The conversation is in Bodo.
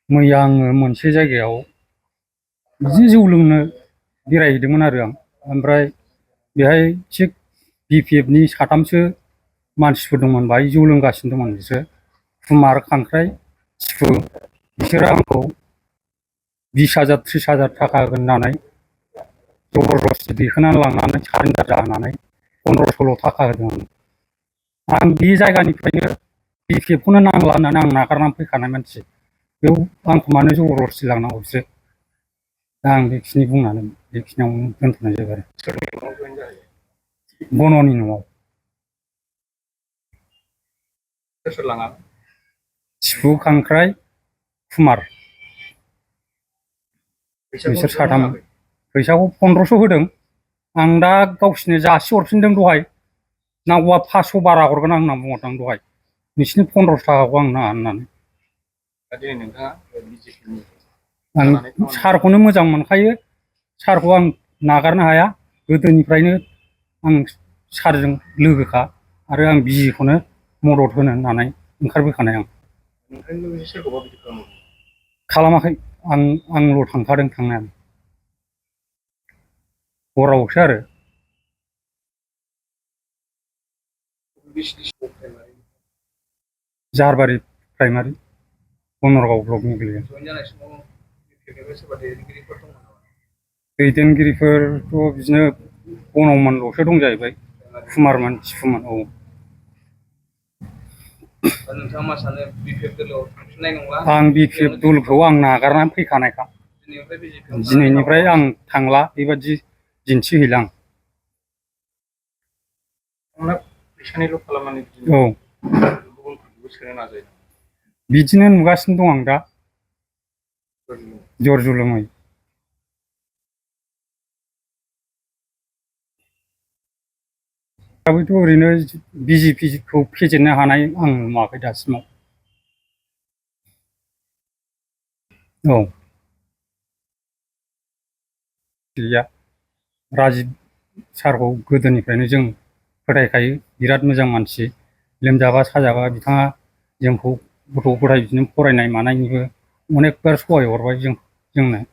मैया आङो मोनसे जायगायाव बिदिनो जौ लोंनो बेरायहैदोंमोन आरो आं। ओमफ्राय बेहाय थिग BPFनि साथामसो मानसिफोर दंमोन, बाहाय जौ लोंगासिनो दंमोन। बिसोरो खुमार, खांख्राइ, सिफु, बिसोरो आंखौ 20,000 30,000 थाखा होननानै जबरदस्ति दैखोनानै लांनानै सारेन्डार जाहोनानै 15-16 थाखा होदों। आं बे जायगानिफ्रायनो BPFखौनो नांला होननानै आं नागारनानै फैखानाय मानसि, बेयाव आंखौ मानो जबरदस्ति लांनांगौ बिसोर। दा आं बेखिनि बुंनानै बेखिनियावनो दोनथ'नाय जाबाय आरो। बन'नि न'आव। सोर सोर लाङा? सिफु, खांख्राइ, खुमार, बिसोर साथाम। फैसाखौ 1500 होदों। आं दा गावसिनो जासिहरफिनदों दहाय। नांगौबा 500 बारा हरगोन आं होनना बुंहरदों दहाय। नोंसिनि 1500 थाखाखौ आंनो नाङा होननानै। दा दिनै नोंथाङा आं सारखौनो मोजां मोनखायो। सारखौ आं नागारनो हाया। गोदोनिफ्रायनो आं सारजों लोगोखा, आरो आं बिजिखौनो मदद होनो होननानै ओंखारबोखानाय आं। नोंथांनि लोगोसे सोरखौबा बिदि खालामाखै। आंल' थांखादों थांनाया। हरावसो आरो। जारबारि प्राइमारि, बनरगाव ब्लकनि गोलैयो। दैदेनगिरिफोरथ' बिदिनो बन'मोनल'सो दं जाहैबाय। खुमारमोन, सिफुमोन। औ। नोंथाङा मा सानो BPF दोलोआव थांफिननाय नंला? आं BPF दलखौ आं नागारनानै फैखानायखा। दिनैनिफ्राय आं थांला, बेबादि दिन्थिहैला आं। फैसानिल' खालामनानै औ गुबुनफोरखौबो सोनो नाजायो। बिदिनो नुगासिनो दं आं दा, जर जुलुमै। दाबोथ' ओरैनो BJPखौ फेजेननो हानाय आं नुवाखै दासिमाव। औ। गैया। राजिब सारखौ गोदोनिफ्रायनो जों फोथायखायो, बिराद मोजां मानसि। लोमजाबा साजाबा बिथाङा जोंखौ गथ' गथाय बिदिनो फरायनाय मानायनिबो अनेकबार सहाय हरबाय जोंनो।